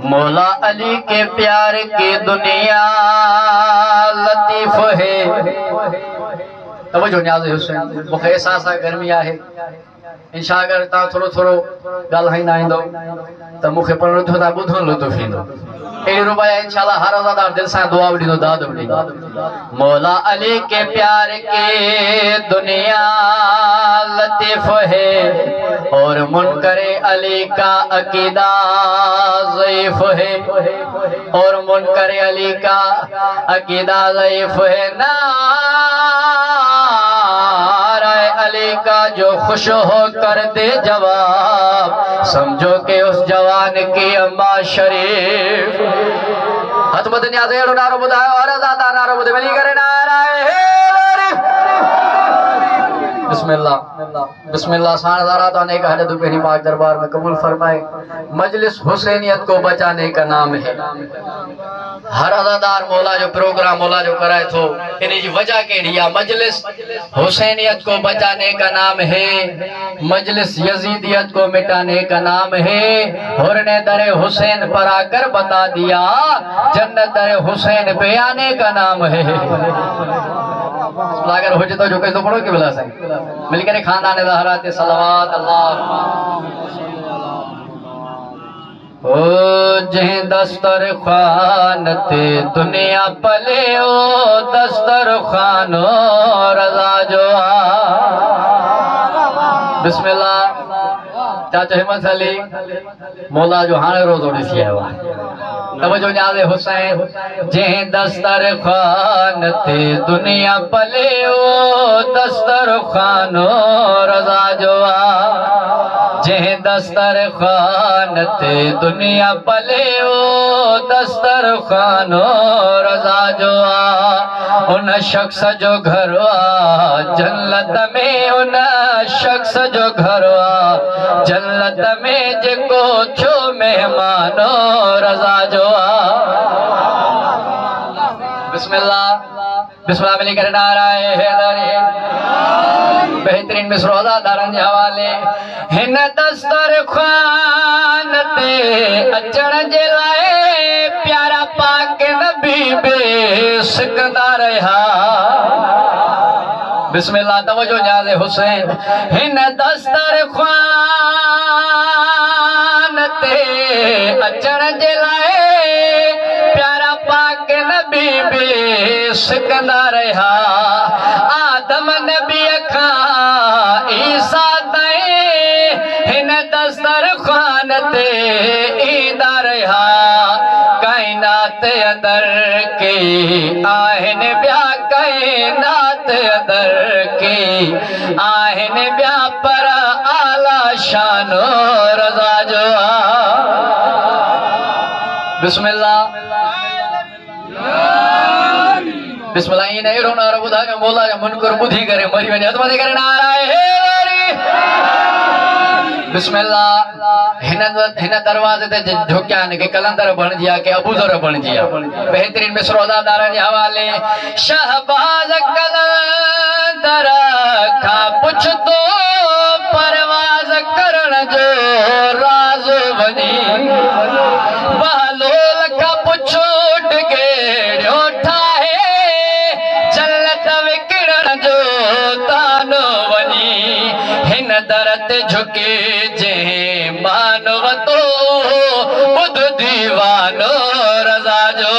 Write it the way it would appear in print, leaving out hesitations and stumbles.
मौला अली के प्यार की दुनिया लतीफ है। तवज्जो न्याज़ हुसैन मूंखे एहसास आहे गर्मी आहे इंशा अगर तव्हां थोरो थोरो ॻाल्हाईंदा ईंदो त मूंखे पढ़ण थो त ॿुधण लुत्फ़ ईंदो। अहिड़ी रुबाया इंशाअल्लाह हर रोज़ादार दिल सां दुआ बि ॾींदो दाद बि ॾींदो। मौला अली के प्यार की दुनिया लतीफ है और मुनकरे अली का अकीदा ज़ईफ है और मुनकरे अली का अकीदा ज़ईफ है। नारे अली का जो खुश हो कर दे जवाब समझो कि उस जवान की अम्मा शरीफ। हथ बदनिया से एड़ो नारो बुधायो और ज़ादा नारो बुधे मिली करे नारा है। बिस्मिल्लाह बिस्मिल्लाह सानदारा तो अनेक हजरत पेरी पाक दरबार में कबूल फरमाए। मजलिस हुसैनियत को बचाने का नाम है। हर अज़ादार मौला जो प्रोग्राम मौला जो कराए तो इन्हीं की वजह केड़ी है। मजलिस हुसैनियत को बचाने का नाम है, मजलिस यजीदियत को मिटाने का नाम है। हुर ने दरे हुसैन पर आकर बता दिया जन्नत दरे हुसैन पे आने का नाम है। अगर हो तो जो कैसे पढ़ो कि बिला सही मिलकर खानदान ज़हरा ते सलावत अल्लाह ओ जह दस्तर खान ते दुनिया पले ओ दस्तर खानो रजा जो बिस्मिल्लाह चाचा हिम्मत अली मौला जो हाणे रोज़ो ॾिसी आयो आहे। तवज्जो न्याज़े हुसैन जह दस्तर खान ते दुनिया पले ओ दस्तर खानो रजा जो जह दस्तर खान ते दुनिया पले ओ दस्तर खानो रजा जो उन शख्स जो घर जन्नत में उन शख्स जो घर जन्नत में जेको थियो मेहमानो रजा जो बिस्मिल्लाह बिस्मिल्लाह मिली करे नाराए हैदरी बेहतरीन मिसरोदा दारन जे हवाले हिन दस्तर खान ते अचण जे लाए प्यारा पाक नबी बेसिकंदा रहा। बिस्मिल्लाह तवज्जो न्याज़े हुसैन हिन दस्तर खान ते अचण जे लाए प्यारा पाक नबी बेसिकंदा रहा। आदम नबी खां ईसा ताईं हिन दस्तर खान ते ईंदा रहा। कायनात अंदर की आहिन ब्या कायनात अंदर की आहिन ब्या पर आला शानो रजा जो बिस्मिल्लाह बिस्मिल्लाह इन एड़ो नारो बुधायो मौला जो मुनकर बुधी करे मरी वने हथ मथे करे नारा है। बिस्मिल्लाह हिन दरवाजे ते झुकिया ने के कलंदर बन जिया के अबूजर बन जिया। बेहतरीन मिसरोदा दारन जे हवाले शहबाज कलंदर का पुछ तो परवाज करण जो राज बनी बहलोल का पुछो टिकेड़ो ठाहे जन्नत विकिरण जो तानो वनी हिन दर ते झुके जे मानव तो बुध दीवानो रजा जो